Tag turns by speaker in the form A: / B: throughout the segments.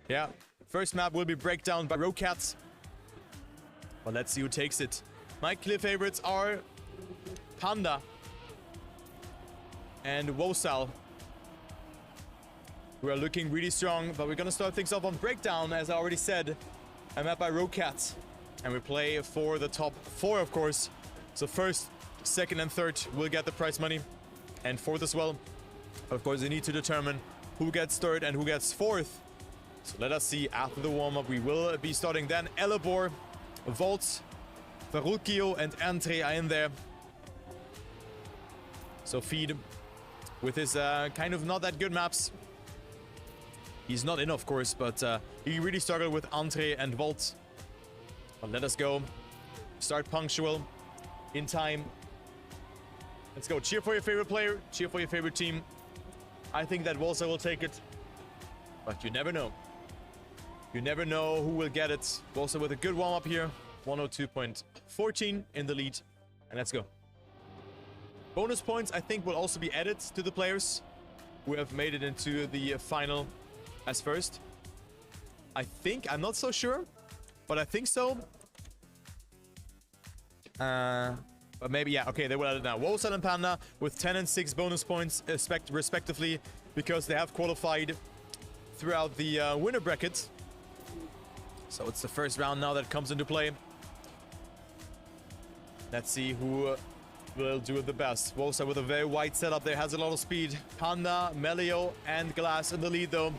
A: Yeah, first map will be breakdown by Rocats. But let's see who takes it. My clear favorites are Panda and Wosal, who are looking really strong. But we're gonna start things off on breakdown, as I already said. A map by Rocats. And we play for the top 4, of course. So first, second, and third will get the prize money. And fourth as well. Of course, you need to determine who gets third and who gets fourth. So let us see after the warm-up. We will be starting then. Elibor, Volt, Verrukio, and Andre are in there. So Feed, with his kind of not that good maps. He's not in, of course, but he really struggled with Andre and Volt. But let us go. Start punctual, in time. Let's go. Cheer for your favorite player. Cheer for your favorite team. I think that Volsa will take it. But you never know. You never know who will get it. Volsa with a good warm-up here. 102.14 in the lead. And let's go. Bonus points, I think, will also be added to the players who have made it into the final as first. I think. I'm not so sure. But I think so. But maybe, yeah, okay, they will add it now. Wosal and Panda with 10 and 6 bonus points respectively, because they have qualified throughout the winner bracket. So it's the first round now that comes into play. Let's see who will do it the best. Wosal with a very wide setup there, has a lot of speed. Panda, Melio, and Glass in the lead though.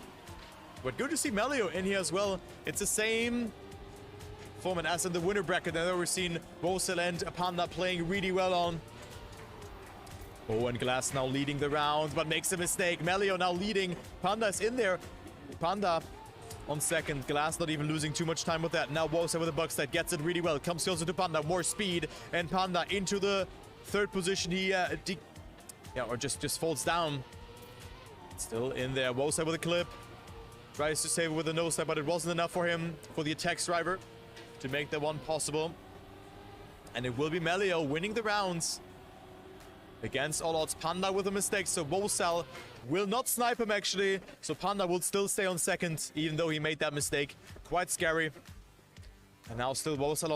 A: But good to see Melio in here as well. It's the same format as in the winner bracket that we've seen Wosal and Panda playing really well on. Oh, and Glass now leading the round, but makes a mistake. Melio now leading. Panda is in there. Panda on second. Glass not even losing too much time with that. Now Wosal with a box that gets it really well. Comes closer to Panda. More speed. And Panda into the third position. He just falls down. Still in there. Wosal with a clip. Tries to save it with a no step, but it wasn't enough for him, for the attack driver, to make that one possible. And it will be Melio winning the rounds. Against all odds, Panda with a mistake, so Wosal will not snipe him actually. So Panda will still stay on second, even though he made that mistake. Quite scary. And now still Wosal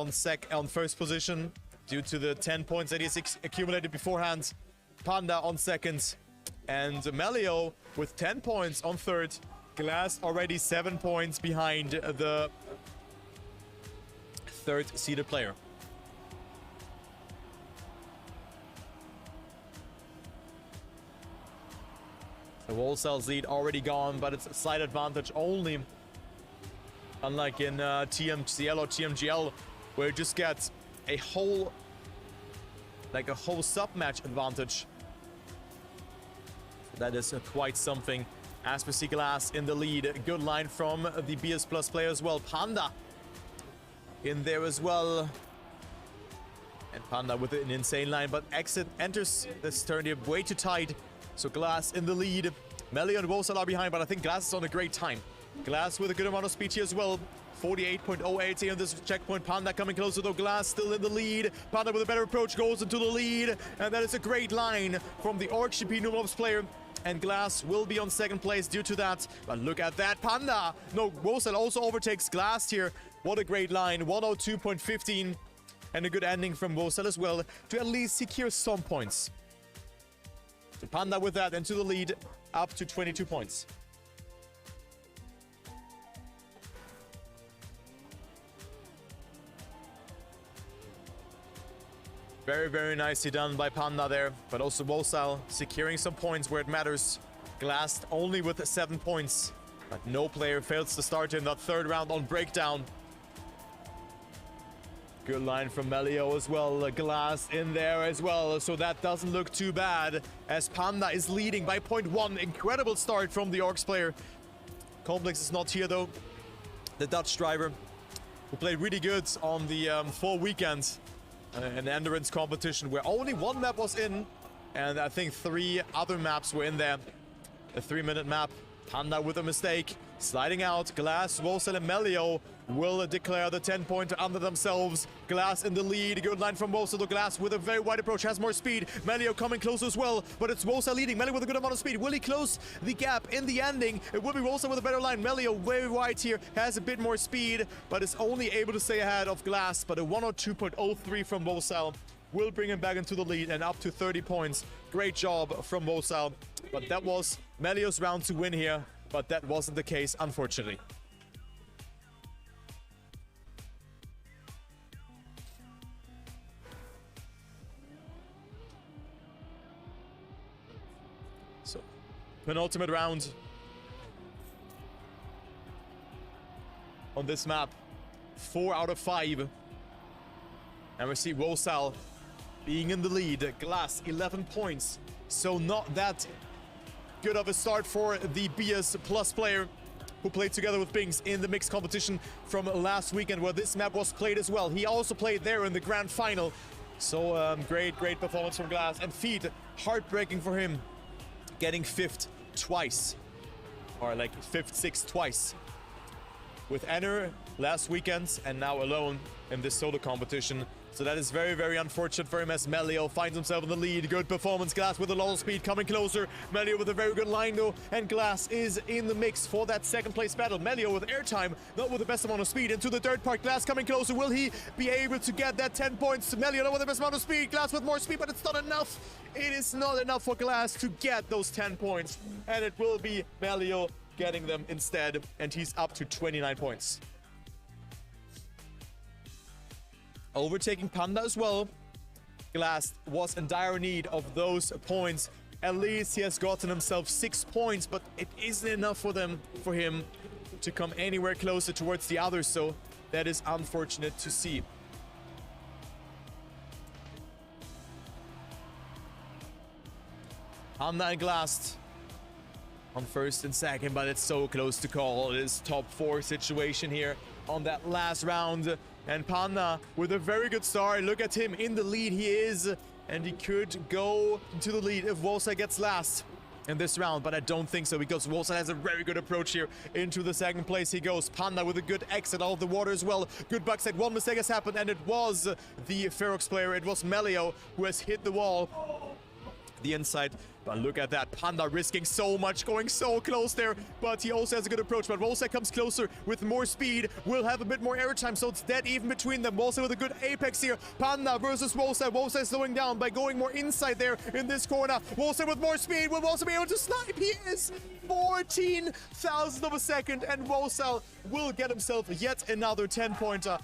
A: on first position, due to the 10 points that he's accumulated beforehand. Panda on second. And Melio with 10 points on third. Glass already 7 points behind the third seeded player. The Wosal's lead already gone, but it's a slight advantage only. Unlike in TMCL or TMGL, where you just get a whole sub-match advantage. That is quite something. As we see Glass in the lead. Good line from the BS Plus player as well. Panda in there as well. And Panda with an insane line, but Exit enters this turn here way too tight. So Glass in the lead. Melio and Wosal are behind, but I think Glass is on a great time. Glass with a good amount of speed here as well. 48.08 here on this checkpoint. Panda coming closer though. Glass still in the lead. Panda with a better approach goes into the lead. And that is a great line from the OrgGP Numobs player. And Glass will be on second place due to that. But look at that. Panda. No, Wosal also overtakes Glass here. What a great line. 102.15. And a good ending from Wosal as well to at least secure some points. So Panda with that into the lead up to 22 points. Very, very nicely done by Panda there. But also Wosal securing some points where it matters. Glass only with 7 points. But no player fails to start in that third round on breakdown. Good line from Melio as well. Glass in there as well. So that doesn't look too bad. As Panda is leading by 0.1. Incredible start from the Orcs player. Complex is not here though. The Dutch driver, who played really good on the fall weekend. An endurance competition where only one map was in, and I think 3 other maps were in there. A 3-minute map. Panda with a mistake. Sliding out, Glass, Wolsel, and Melio will declare the 10-pointer under themselves. Glass in the lead. Good line from Wolsel to Glass with a very wide approach. Has more speed. Melio coming close as well, but it's Wolsel leading. Melio with a good amount of speed. Will he close the gap in the ending? It will be Wolsel with a better line. Melio very wide here. Has a bit more speed, but is only able to stay ahead of Glass. But a 102.03 from Wolsel will bring him back into the lead and up to 30 points. Great job from Wolsel. But that was Melio's round to win here. But that wasn't the case, unfortunately. So, penultimate round on this map. 4 out of 5. And we see Wolsel being in the lead. Glass, 11 points. So not that good of a start for the BS Plus player who played together with Bings in the mixed competition from last weekend where this map was played as well. He also played there in the grand final. So great performance from Glass. And Feed, heartbreaking for him, getting 5th twice. Or like 5th, 6th twice. With Enner last weekend and now alone in this solo competition. So that is very unfortunate for him as Melio finds himself in the lead. Good performance. Glass with a lot of speed coming closer. Melio with a very good line though. And Glass is in the mix for that second place battle. Melio with airtime, not with the best amount of speed. Into the third part. Glass coming closer. Will he be able to get that 10 points? Melio not with the best amount of speed. Glass with more speed, but it's not enough. It is not enough for Glass to get those 10 points. And it will be Melio getting them instead. And he's up to 29 points. Overtaking Panda as well. Glass was in dire need of those points. At least he has gotten himself 6 points, but it isn't enough for him to come anywhere closer towards the others, so that is unfortunate to see. Panda and Glass on first and second, but it's so close to call. It is top 4 situation here on that last round. And Panda with a very good start. Look at him in the lead he is. And he could go to the lead if Wolsel gets last in this round. But I don't think so because Wolsel has a very good approach here. Into the second place he goes. Panda with a good exit out of the water as well. Good buck set. One mistake has happened and it was the Ferox player. It was Melio who has hit the wall. The inside. But look at that. Panda risking so much, going so close there. But he also has a good approach. But Wolsel comes closer with more speed. Will have a bit more airtime, so it's dead even between them. Wolsel with a good apex here. Panda versus Wolsel. Wolsel slowing down by going more inside there in this corner. Wolsel with more speed. Will Wolsel be able to snipe? He is 14,000 of a second. And Wolsel will get himself yet another 10-pointer.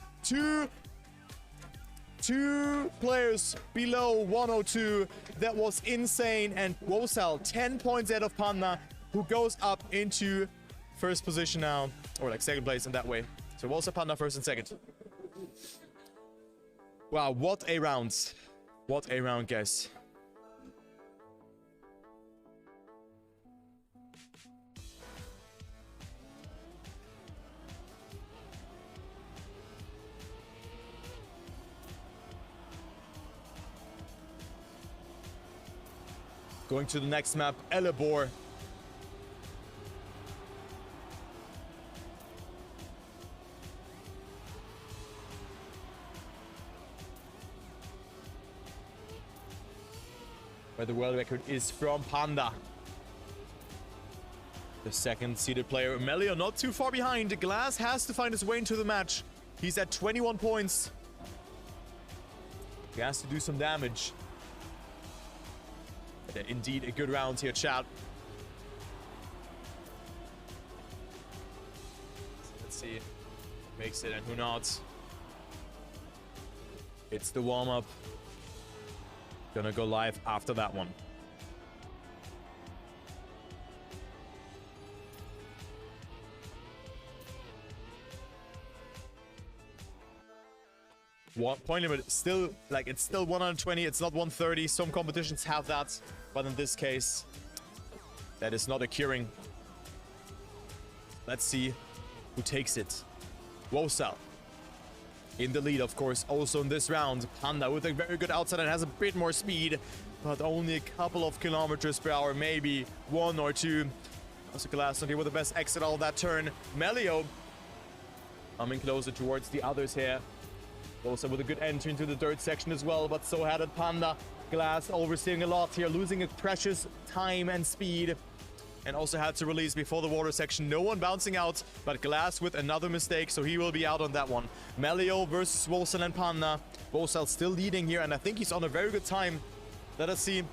A: Two players below 102. That was insane. And Wolsel 10 points ahead of Panda, who goes up into first position now, or like second place in that way. So Wolsel, Panda first and second. Wow, what a round. What a round, guys. Going to the next map, Elibor. Where the world record is from Panda. The second seeded player, Melio, not too far behind. Glass has to find his way into the match. He's at 21 points. He has to do some damage. Indeed, a good round here, chat. Let's see. Makes it and who not. It's the warm-up. Gonna go live after that one. Point limit still, like, it's still 120, it's not 130. Some competitions have that, but in this case, that is not occurring. Let's see who takes it. Wolsel in the lead, of course, also in this round. Panda with a very good outside and has a bit more speed, but only a couple of kilometers per hour, maybe 1 or 2. Also Glass not here with the best exit all that turn. Melio coming closer towards the others here. Also with a good entry into the dirt section as well, but so had it Panda. Glass overseeing a lot here, losing a precious time and speed. And also had to release before the water section. No one bouncing out, but Glass with another mistake, so he will be out on that one. Melio versus Wolsel and Panda. Wolsel still leading here, and I think he's on a very good time. Let us see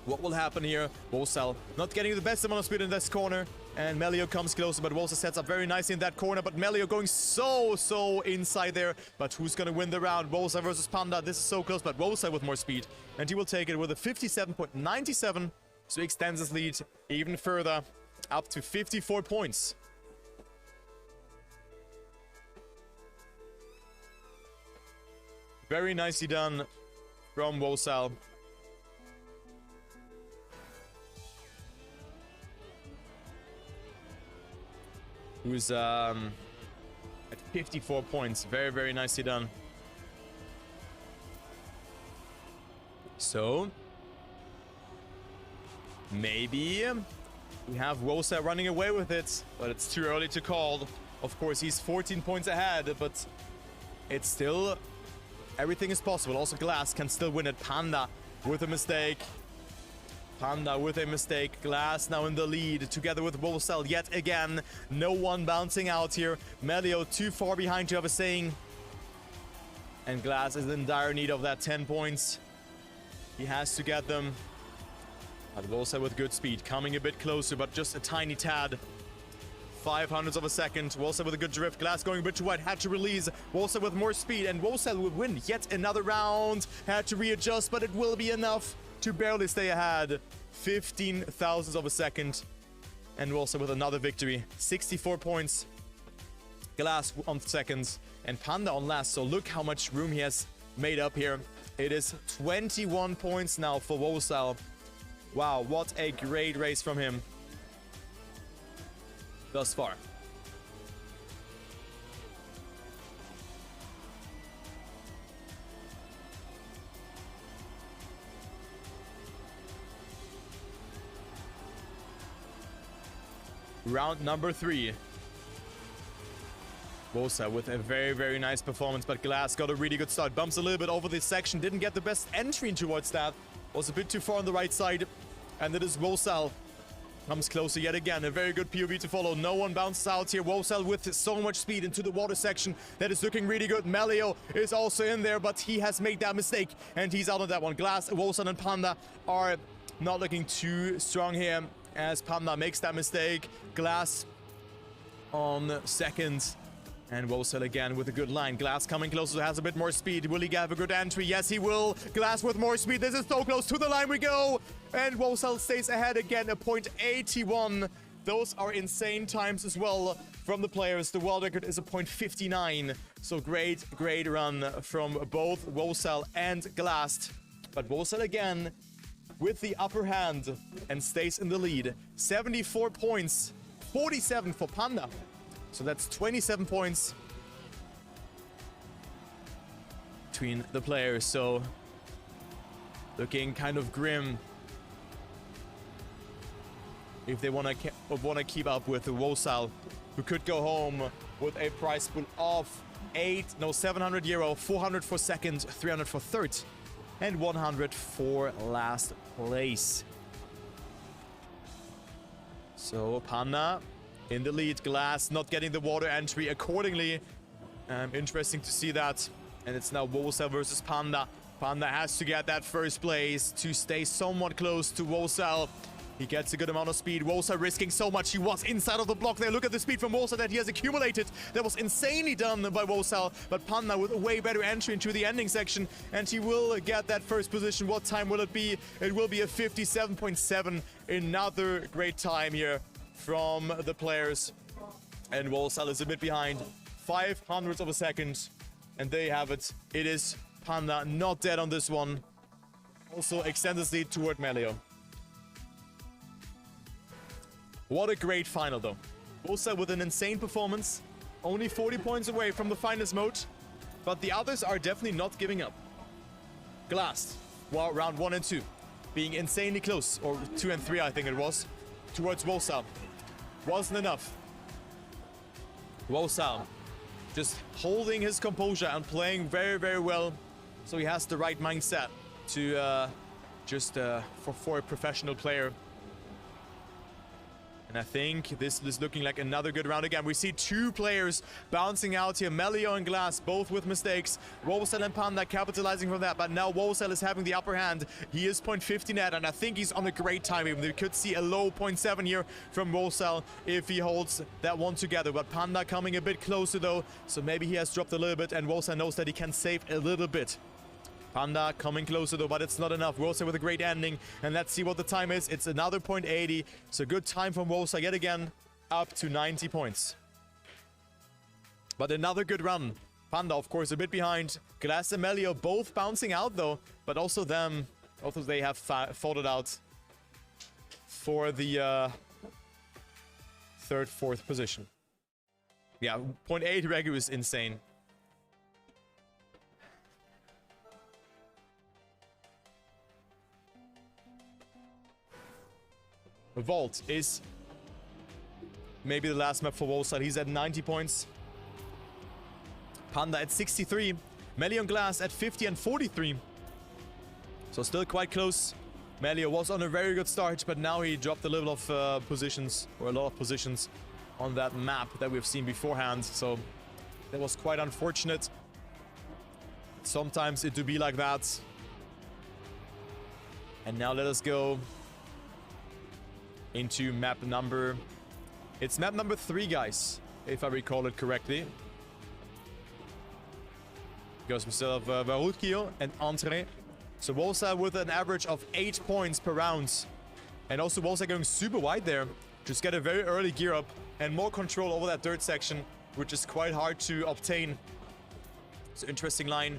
A: what will happen here. Wolsel not getting the best amount of speed in this corner. And Melio comes closer, but Wolsel sets up very nicely in that corner. But Melio going so inside there. But who's going to win the round? Wolsel versus Panda. This is so close, but Wolsel with more speed. And he will take it with a 57.97. So he extends his lead even further, up to 54 points. Very nicely done from Wolsel. Who's at 54 points. Very nicely done. So maybe we have Wolsel running away with it, but it's too early to call. Of course, he's 14 points ahead, but it's still... everything is possible. Also, Glass can still win it. Panda with a mistake. Panda with a mistake. Glass now in the lead together with Wolsel yet again. No one bouncing out here. Melio too far behind to have a saying. And Glass is in dire need of that 10 points. He has to get them. But Wolsel with good speed, coming a bit closer, but just a tiny tad. 0.05 of a second. Wolsel with a good drift. Glass going a bit too wide. Had to release. Wolsel with more speed, and Wolsel would win yet another round. Had to readjust, but it will be enough to barely stay ahead. 0.15 of a second. And Wolsel with another victory. 64 points. Glass on second, and Panda on last. So look how much room he has made up here. It is 21 points now for Wolsel. Wow, what a great race from him thus far. Round number 3. Wolsel with a very nice performance, but Glass got a really good start. Bumps a little bit over this section, didn't get the best entry towards that. Was a bit too far on the right side. And it is Wolsel. Comes closer yet again. A very good POV to follow. No one bounces out here. Wolsel with so much speed into the water section. That is looking really good. Melio is also in there, but he has made that mistake. And he's out on that one. Glass, Wolsel, and Panda are not looking too strong here as Panda makes that mistake. Glass on second. And Wolsel again with a good line. Glass coming closer, has a bit more speed. Will he have a good entry? Yes, he will. Glass with more speed. This is so close. To the line we go. And Wolsel stays ahead again, a 0.81. Those are insane times as well from the players. The world record is a 0.59. So great run from both Wolsel and Glass. But Wolsel again with the upper hand and stays in the lead. 74 points, 47 for Panda. So that's 27 points between the players. So looking kind of grim if they want to keep up with the Wolsel, who could go home with a prize pool of 700 euro, 400 for second, 300 for third, and 100 for last place. So Panda in the lead. Glass not getting the water entry accordingly. Interesting to see that. And it's now Wolsel versus Panda. Panda has to get that first place to stay somewhat close to Wolsel. He gets a good amount of speed. Wolsel risking so much. He was inside of the block there. Look at the speed from Wolsel that he has accumulated. That was insanely done by Wolsel. But Panda with a way better entry into the ending section. And he will get that first position. What time will it be? It will be a 57.7. Another great time here from the players. And Wolsel is a bit behind. 0.05 of a second. And there you have it. It is Panda not dead on this one. Also extends his lead toward Melio. What a great final though. Wolsel with an insane performance. Only 40 points away from the finals mode. But the others are definitely not giving up. Glass, well, round 1 and 2. Being insanely close. Or 2 and 3 I think it was. Towards Wolsel. wasn't enough. Wosal just holding his composure and playing very, very well. So he has the right mindset to for a professional player. And I think this is looking like another good round again. We see two players bouncing out here. Melio and Glass, both with mistakes. Wosal and Panda capitalizing from that. But now Wosal is having the upper hand. He is 0.50 net, and I think he's on a great time. Even we could see a low 0.7 here from Wosal if he holds that one together. But Panda coming a bit closer, though. So maybe he has dropped a little bit, and Wosal knows that he can save a little bit. Panda coming closer though, but it's not enough. Wosal with a great ending, and let's see what the time is. It's another 0.80, so good time from Wosal yet again, up to 90 points. But another good run. Panda, of course, a bit behind. Glass and Melio both bouncing out though, but also them, both of they have fought it out for the third, fourth position. Yeah, 0.8 Regu is insane. Vault is maybe the last map for Wosal. He's at 90 points. Panda at 63. Melio and Glass at 50 and 43. So still quite close. Melio was on a very good start, but now he dropped a little of positions, or a lot of positions on that map that we've seen beforehand. So that was quite unfortunate. Sometimes it do be like that. And now let us go into map number... It's map number 3, guys, if I recall it correctly. Because we still have Varutgio and Entre. So Wosal with an average of 8 points per round. And also Wosal going super wide there. Just get a very early gear up and more control over that dirt section, which is quite hard to obtain. It's an interesting line.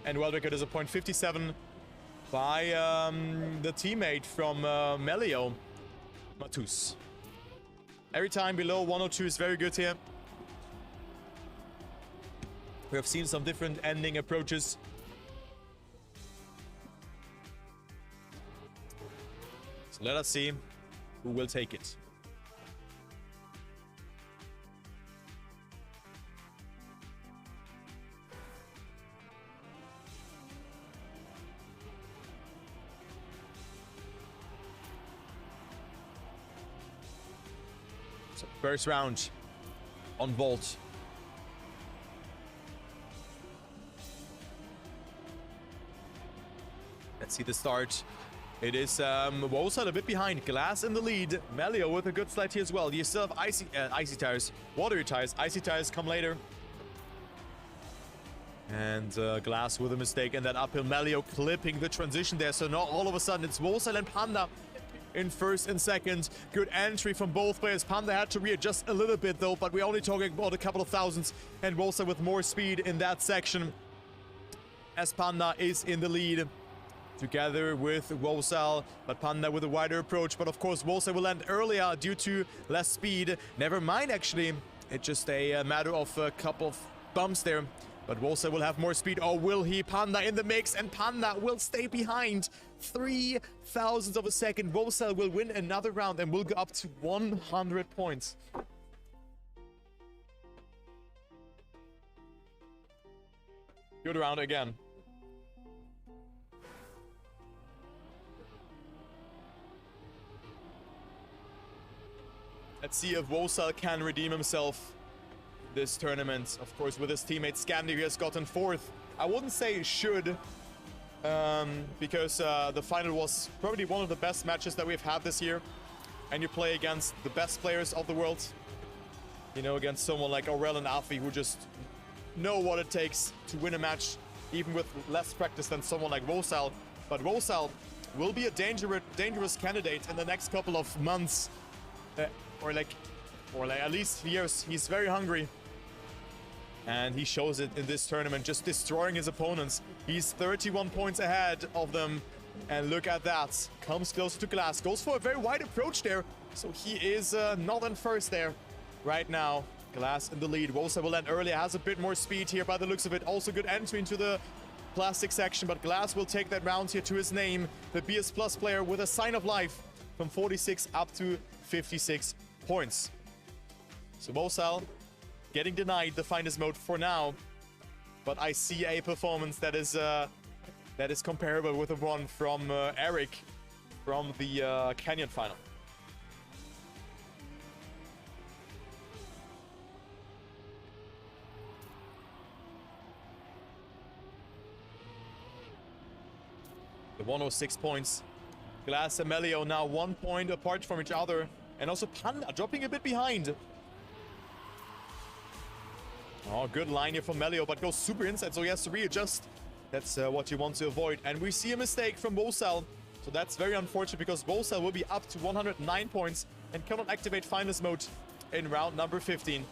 A: And world record is a 0.57 by the teammate from Melio, Matus. Every time below 102 is very good here. We have seen some different ending approaches. So let us see who will take it. So first round on Vault. Let's see the start. It is Wosal a bit behind. Glass in the lead. Melio with a good slide here as well. You still have icy tires, watery tires. Icy tires come later. And Glass with a mistake and that uphill. Melio clipping the transition there. So now all of a sudden it's Wosal and Panda in first and second. Good entry from both players. Panda had to readjust a little bit though, but we're only talking about a couple of thousands. And Wosal with more speed in that section, as Panda is in the lead together with Wosal, but Panda with a wider approach. But of course Wosal will end earlier due to less speed. Never mind, actually, it's just a matter of a couple of bumps there. But Wosal will have more speed. Oh, will he? Panda in the mix, and Panda will stay behind. 3 thousandths of a second. Wosal will win another round and will go up to 100 points. Good round again. Let's see if Wosal can redeem himself this tournament. Of course, with his teammate Scandi, he has gotten 4th. I wouldn't say should, because the final was probably one of the best matches that we've had this year. And you play against the best players of the world. You know, against someone like Aurel and Afi, who just know what it takes to win a match, even with less practice than someone like Wosal. But Wosal will be a dangerous candidate in the next couple of months, or at least years. He's very hungry. And he shows it in this tournament, just destroying his opponents. He's 31 points ahead of them. And look at that. Comes closer to Glass. Goes for a very wide approach there. So he is not in first there right now. Glass in the lead. Wosal will end earlier. Has a bit more speed here by the looks of it. Also good entry into the plastic section. But Glass will take that round here to his name. The BS Plus player with a sign of life from 46 up to 56 points. So Mosal getting denied the finest mode for now. But I see a performance that is comparable with the one from Eric from the Canyon final. The 106 points. Glass and Melio now 1 point apart from each other. And also Panda dropping a bit behind. Oh, good line here from Melio, but goes super inside, so he has to readjust. That's what you want to avoid. And we see a mistake from Mosal. So that's very unfortunate because Mosal will be up to 109 points and cannot activate finals mode in round number 15.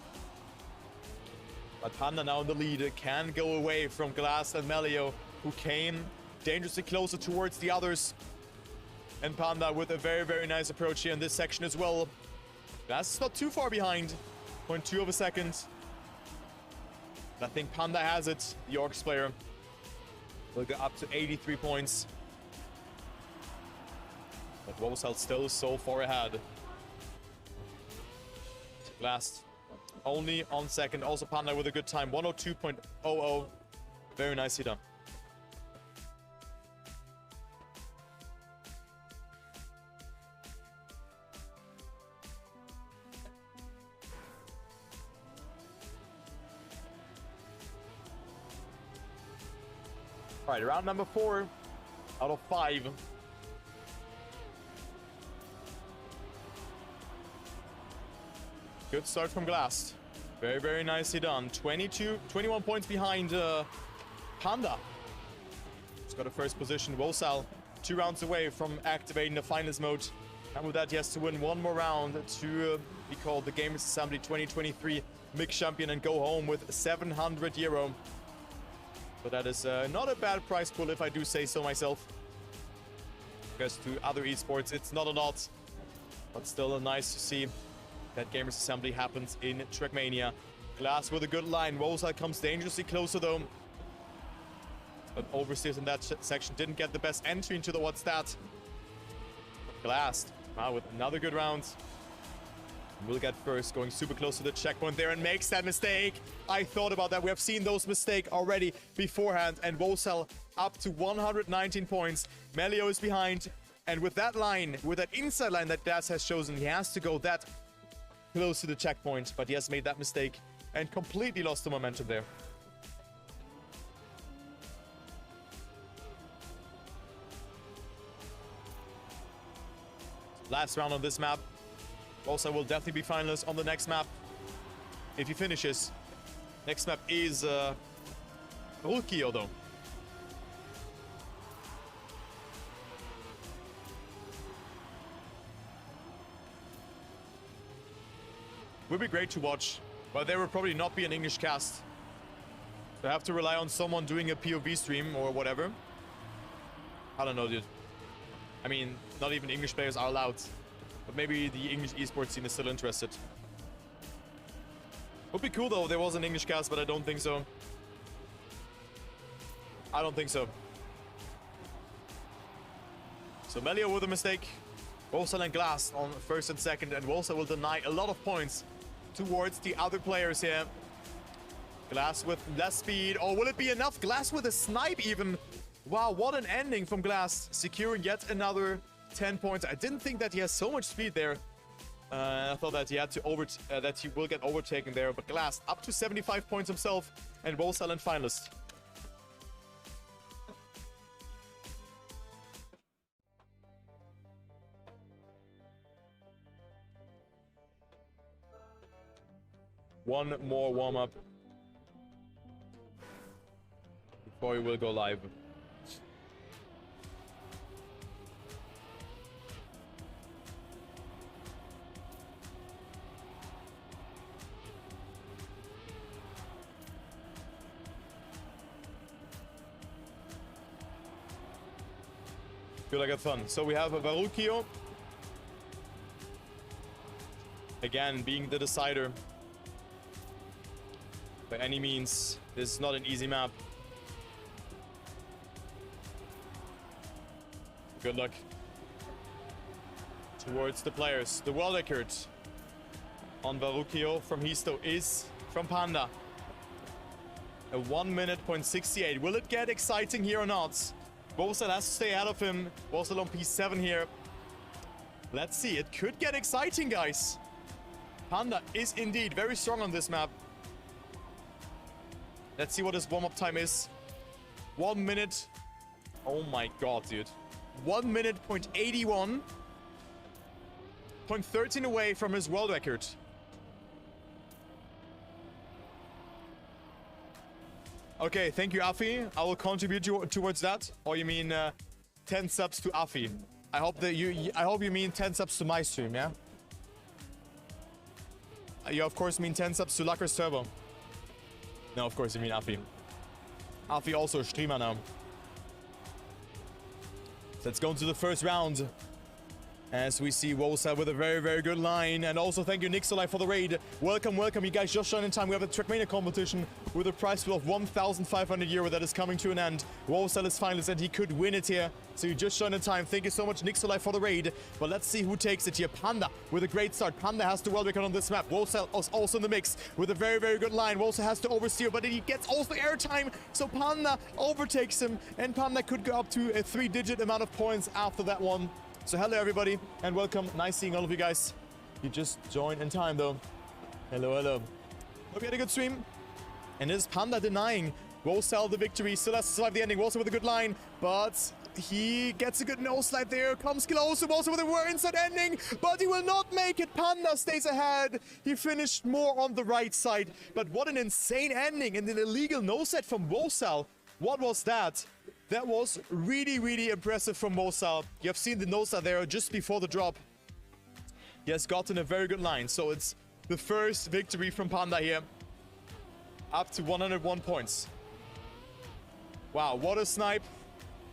A: But Panda now in the lead can go away from Glass and Melio, who came dangerously closer towards the others. And Panda with a very, very nice approach here in this section as well. Glass is not too far behind. 0.2 of a second. I think Panda has it. The Orcs player will go up to 83 points. But Mosal still so far ahead. Last only on second. Also Panda with a good time. 102.00. Very nicely done. All right, round number 4 out of 5. Good start from Glass. Very, very nicely done. 21 points behind Panda. He's got a first position. Mosal 2 rounds away from activating the finals mode. And with that, he has to win 1 more round to be called the Gamers Assembly 2023 Mix Champion and go home with 700 euro. So that is not a bad prize pool, if I do say so myself. Because to other esports, it's not a lot. But still nice to see that Gamers Assembly happens in Trackmania. Glass with a good line. Mosal comes dangerously closer though. But Oversteers in that section didn't get the best entry into the what's that. Glass with another good round. Will get first, going super close to the checkpoint there and makes that mistake. I thought about that. We have seen those mistakes already beforehand. And Mosal up to 119 points. Melio is behind. And with that line, with that inside line that Glass has chosen, he has to go that close to the checkpoint. But he has made that mistake and completely lost the momentum there. Last round on this map. Also will definitely be finalist on the next map if he finishes. Next map is Rukio though. Would be great to watch, but there will probably not be an English cast. So I have to rely on someone doing a POV stream or whatever. I don't know, dude. I mean, not even English players are allowed. But maybe the English esports scene is still interested. Would be cool though if there was an English cast, but I don't think so. I don't think so. So Melio with a mistake. Mosal and Glass on first and second, and Mosal will deny a lot of points towards the other players here. Glass with less speed. Oh, will it be enough? Glass with a snipe even. Wow, what an ending from Glass. Securing yet another 10 points. I didn't think that he has so much speed there. I thought that he had to that he will get overtaken there. But Glass up to 75 points himself, and Mosal in finalist. One more warm-up before we will go live. Feel like it's fun. So we have a Varukio. Again, being the decider. By any means, this is not an easy map. Good luck towards the players. The world record on Varukio from Histo is from Panda. A 1 minute point 68. Will it get exciting here or not? Vosel has to stay out of him. Vosel on P7 here. Let's see. It could get exciting, guys. Panda is indeed very strong on this map. Let's see what his warm-up time is. 1 minute. Oh my god, dude. 1 minute point 81. 0.13 away from his world record. Okay, thank you, Afi. I will contribute towards that. Or you mean 10 subs to Afi? I hope that I hope you mean 10 subs to my stream, yeah? You of course mean 10 subs to LuckersTurbo. No, of course you mean Afi. Afi also a streamer now. So let's go into the first round. As we see Wosa with a very, very good line. And also thank you, Nixolai, for the raid. Welcome, welcome. You guys just joined in time. We have a TRACKMANIA competition with a prize pool of 1,500 euro that is coming to an end. Wosa is finalist and he could win it here. So you just joined in time. Thank you so much, Nixolai, for the raid. But let's see who takes it here. Panda with a great start. Panda has the world record on this map. Wosa is also in the mix with a very, very good line. Wosa has to oversteer, but he gets also airtime. So Panda overtakes him. And Panda could go up to a 3-digit amount of points after that one. So hello everybody and welcome. Nice seeing all of you guys. You just joined in time though. Hello, hello. Hope you had a good stream. And it is Panda denying Rosal the victory. Still has to survive the ending. Rosal with a good line, but he gets a good nose slide there. Comes close. Also with a inside ending, but he will not make it. Panda stays ahead. He finished more on the right side. But what an insane ending and an illegal nose slide from Rosal. What was that? That was really, really impressive from Mosal. You have seen the Nosa there just before the drop. He has gotten a very good line. So it's the first victory from Panda here. Up to 101 points. Wow, what a snipe.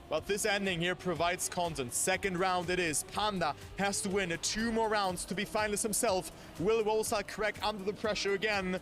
A: But this ending here provides content. Second round it is. Panda has to win 2 more rounds to be finalist himself. Will Mosal crack under the pressure again?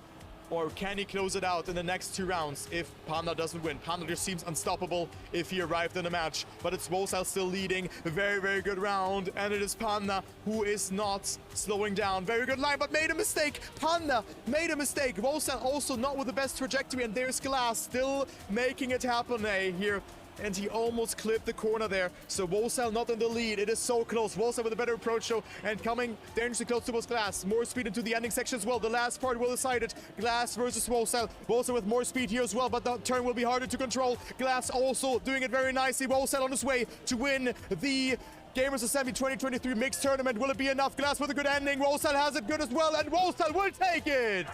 A: Or can he close it out in the next 2 rounds if Panda doesn't win? Panda just seems unstoppable if he arrived in the match. But it's Vosal still leading. A very, very good round. And it is Panda who is not slowing down. Very good line, but made a mistake. Panda made a mistake. Vosal also not with the best trajectory. And there's Glass still making it happen here. And he almost clipped the corner there. So Vosal not in the lead. It is so close. Vosal with a better approach though. And coming dangerously close towards Glass. More speed into the ending section as well. The last part will decide it. Glass versus Vosal. Vosal with more speed here as well. But the turn will be harder to control. Glass also doing it very nicely. Vosal on his way to win the Gamers Assembly 2023 mixed tournament. Will it be enough? Glass with a good ending. Vosal has it good as well. And Vosal will take it.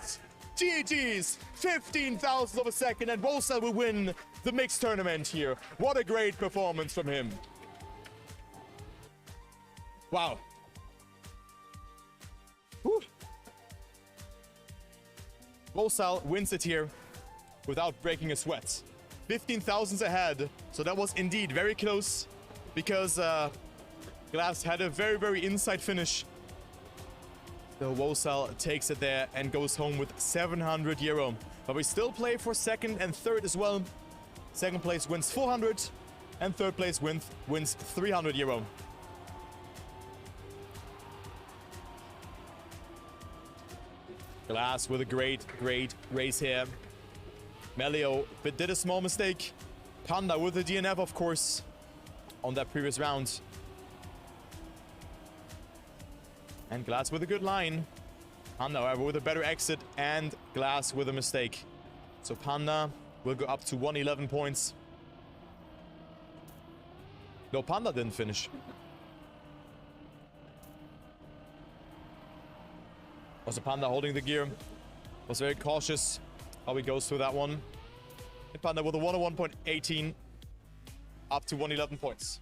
A: GG's, 15,000 of a second, and Vosal will win the mixed tournament here. What a great performance from him. Wow. Whew. Vosal wins it here without breaking a sweat. 15,000 ahead, so that was indeed very close because Glass had a very, very inside finish. So Vosal takes it there and goes home with 700 euro. But we still play for second and third as well. Second place wins 400 and third place wins 300 euro. Glass with a great race here. Melio but did a small mistake. Panda with the DNF, of course, on that previous round. And Glass with a good line. Panda, however, with a better exit, and Glass with a mistake. So Panda will go up to 111 points. No, Panda didn't finish. Also, Panda holding the gear. Was very cautious how he goes through that one. And Panda with a 101.18 up to 111 points.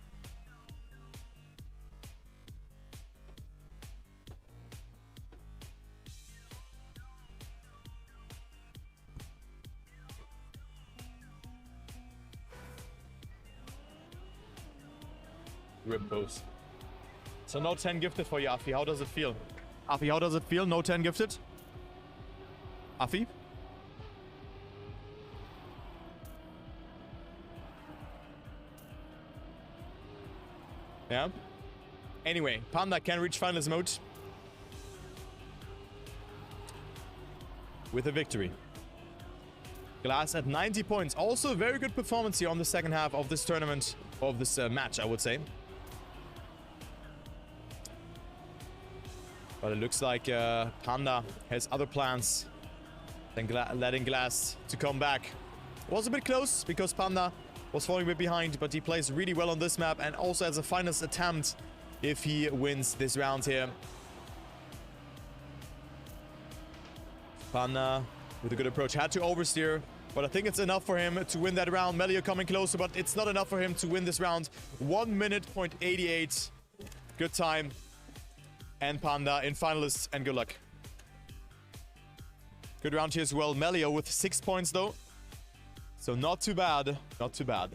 A: Rip pose. So no 10 gifted for you, Afi. How does it feel? Afi, how does it feel? No 10 gifted? Afi? Yeah? Anyway, Panda can reach finalist mode. with a victory. Glass at 90 points. Also a very good performance here on the second half of this tournament, of this match, I would say. But it looks like Panda has other plans than letting Glass to come back. Was a bit close because Panda was falling a bit behind, but he plays really well on this map and also has a finest attempt if he wins this round here. Panda with a good approach, had to oversteer, but I think it's enough for him to win that round. Melio coming closer, but it's not enough for him to win this round. 1 minute, .88. Good time. And Panda in finalists, and good luck. Good round here as well. Melio with 6 points though. So not too bad. Not too bad.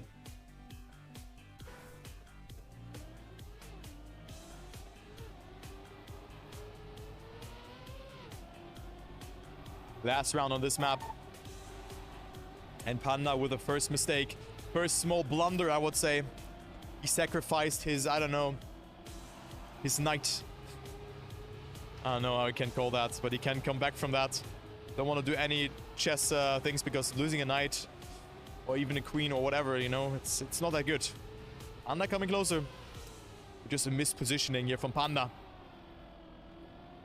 A: Last round on this map. And Panda with the first mistake. First small blunder, I would say. He sacrificed his, I don't know, his knight. I don't know how I can call that, but he can come back from that. Don't want to do any chess things because losing a knight or even a queen or whatever, you know, it's not that good. Panda coming closer. Just a mispositioning here from Panda.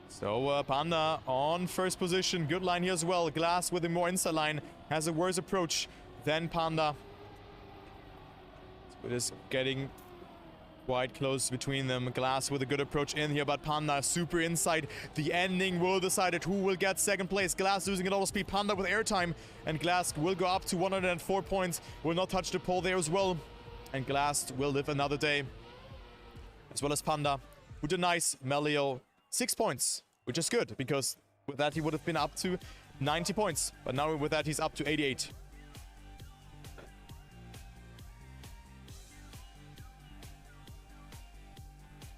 A: So Panda on first position. Good line here as well. Glass with a more inside line has a worse approach than Panda. So it is getting quite close between them. Glass with a good approach in here, but Panda super inside. The ending will decide it. Who will get second place? Glass losing a lot of speed. Panda with airtime, and Glass will go up to 104 points. Will not touch the pole there as well. And Glass will live another day. As well as Panda, who did nice. Melio, 6 points, which is good, because with that he would have been up to 90 points. But now with that he's up to 88.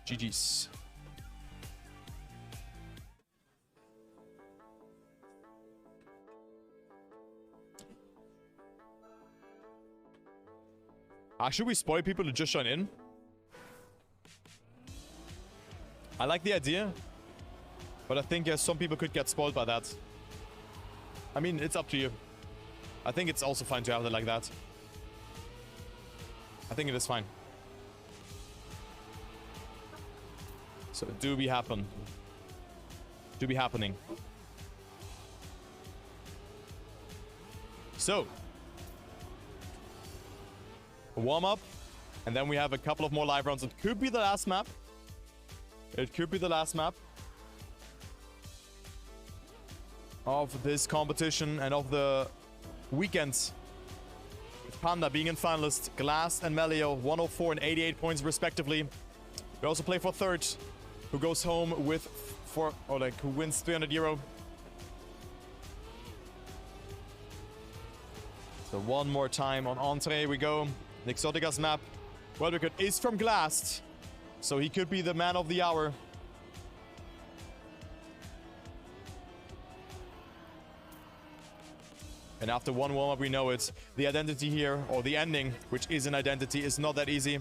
A: GG's. Should we spoil people to just join in? I like the idea, but I think some people could get spoiled by that. I mean, it's up to you. I think it's also fine to have it like that. I think it is fine. So do be happening. So warm up, and then we have a couple of more live rounds. It could be the last map. It could be the last map of this competition and of the weekend. With Panda being in finalists, Glass and Melio 104 and 88 points respectively. We also play for third, who goes home with who wins 300 euro. So one more time on Entree we go. Exotica's map. World record is from Glass, so he could be the man of the hour. And after one warm-up we know it. The identity here, or the ending, which is an identity, is not that easy.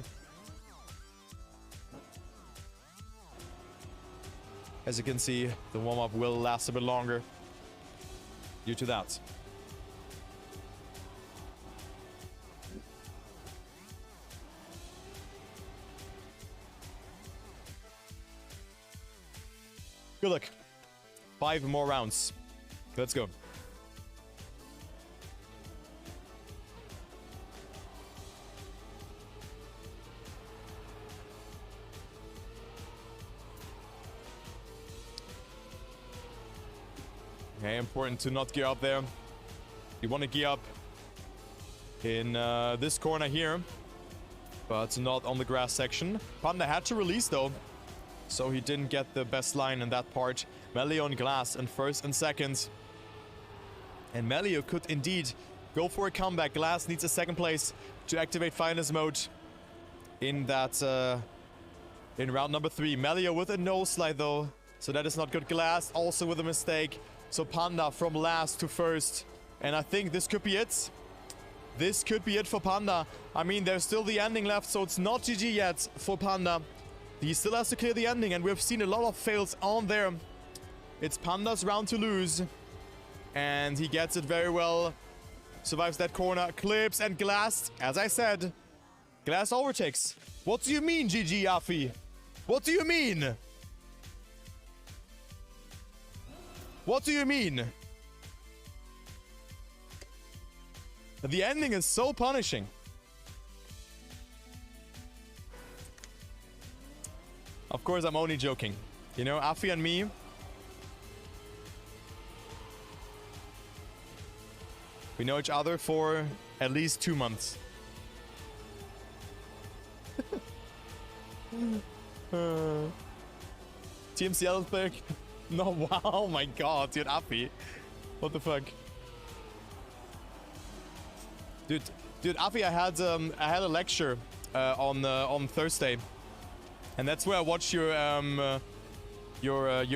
A: As you can see, the warm-up will last a bit longer due to that. Good luck. 5 more rounds. Let's go. Okay, important to not gear up there. You want to gear up in this corner here, but not on the grass section. Panda had to release though, so he didn't get the best line in that part. Melio and Glass in first and second. And Melio could indeed go for a comeback. Glass needs a second place to activate finals mode in that in round number 3. Melio with a no slide though, so that is not good. Glass also with a mistake. So Panda from last to first. And I think this could be it. This could be it for Panda. I mean, there's still the ending left, so it's not GG yet for Panda. He still has to clear the ending, and we've seen a lot of fails on there. It's Panda's round to lose. And he gets it very well. Survives that corner. Clips and Glass. As I said, Glass overtakes. What do you mean, GG Afi? What do you mean? What do you mean? The ending is so punishing. Of course, I'm only joking. You know, Afi and me... we know each other for at least 2 months. Team Seattlesburg. No, wow, oh my god, dude, Afi. What the fuck? Dude, Afi, I had a lecture on Thursday. And that's where I watched your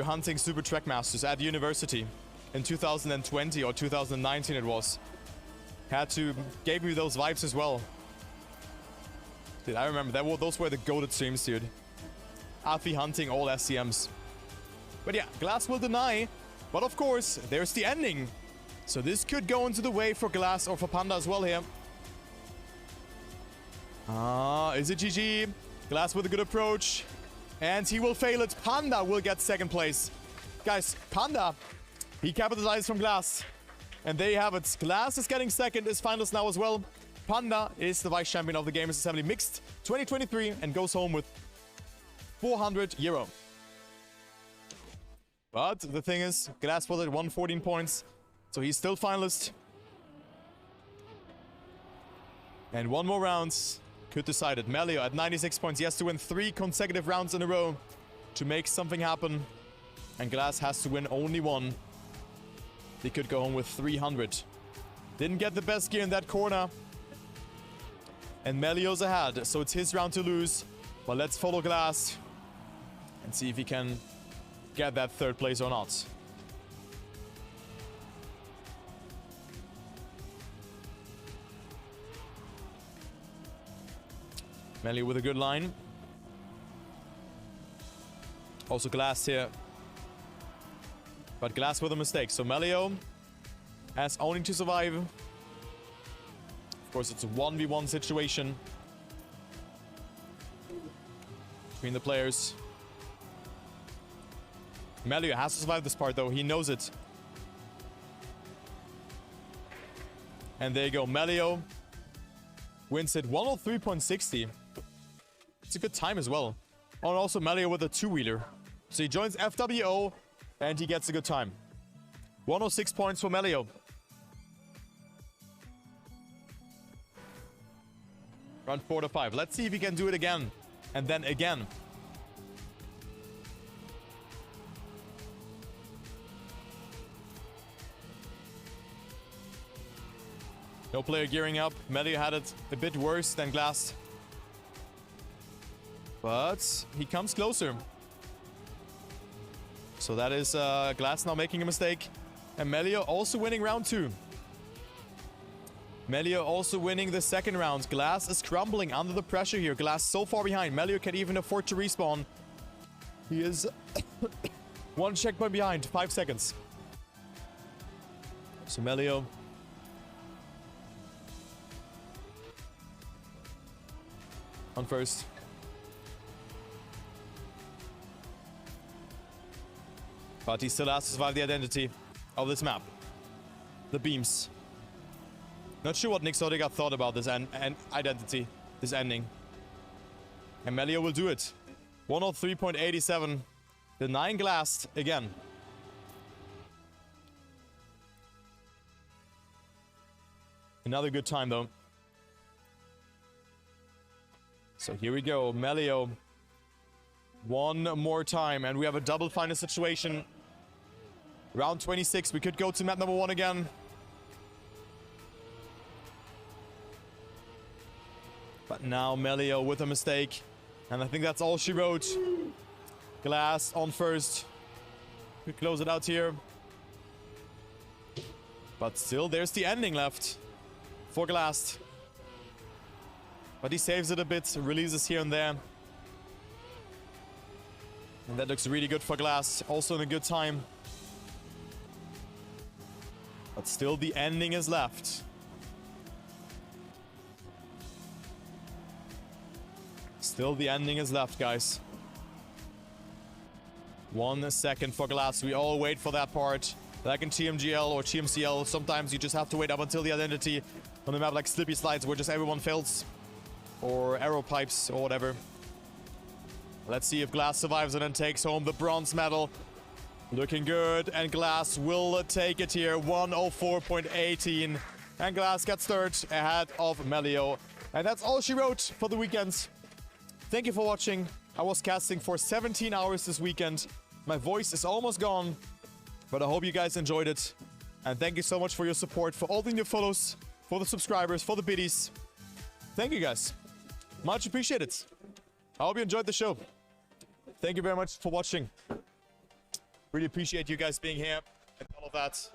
A: hunting Super Trackmasters at university. In 2020 or 2019 it was. Gave me those vibes as well. Dude, I remember those were the goated streams, dude. Afi hunting all SCMs. But yeah, Glass will deny. But of course, there's the ending. So this could go into the way for Glass or for Panda as well here. Is it GG? Glass with a good approach. And he will fail it. Panda will get second place. Guys, Panda, he capitalized from Glass. And there you have it. Glass is getting second, is finals now as well. Panda is the vice champion of the Gamers Assembly Mixed 2023 and goes home with 400 euro. But the thing is, Glass was at 114 points, so he's still finalist. And one more round could decide it. Melio at 96 points. He has to win 3 consecutive rounds in a row to make something happen. And Glass has to win only 1. He could go home with 300. Didn't get the best gear in that corner. And Melio's ahead, so it's his round to lose. But let's follow Glass and see if he can get that third place or not. Melio with a good line. Also Glass here. But Glass with a mistake. So Melio has only to survive. Of course, it's a 1v1 situation between the players. Melio has to survive this part, though. He knows it. And there you go. Melio wins it 103.60. It's a good time as well. Oh, and also Melio with a 2-wheeler. So he joins FWO and he gets a good time. 106 points for Melio. Round 4 to 5. Let's see if he can do it again. And then again. No player gearing up. Melio had it a bit worse than Glass. But he comes closer. So that is Glass now making a mistake. And Melio also winning round 2. Melio also winning the second round. Glass is crumbling under the pressure here. Glass so far behind. Melio can even afford to respawn. He is 1 checkpoint behind. 5 seconds. So Melio on first. But he still has to survive the identity of this map. The beams. Not sure what Nick Sodiga thought about this identity, this ending. And Melio will do it. 103.87. Denying Glass again. Another good time though. So here we go. Melio. One more time. And we have a double final situation. Round 26. We could go to map number 1 again. But now Melio with a mistake. And I think that's all she wrote. Glass on first. We close it out here. But still, there's the ending left for Glass. But he saves it a bit. Releases here and there. And that looks really good for Glass. Also in a good time. But still the ending is left. Still the ending is left, guys. 1 second for Glass. We all wait for that part. Like in TMGL or TMCL, sometimes you just have to wait up until the identity on the map, like Slippy Slides, where just everyone fails. Or arrow pipes or whatever. Let's see if Glass survives and then takes home the bronze medal. Looking good, and Glass will take it here. 104.18. And Glass gets third ahead of Melio. And that's all she wrote for the weekend. Thank you for watching. I was casting for 17 hours this weekend. My voice is almost gone, but I hope you guys enjoyed it. And thank you so much for your support, for all the new follows, for the subscribers, for the biddies. Thank you guys. Much appreciated. I hope you enjoyed the show. Thank you very much for watching. Really appreciate you guys being here and all of that.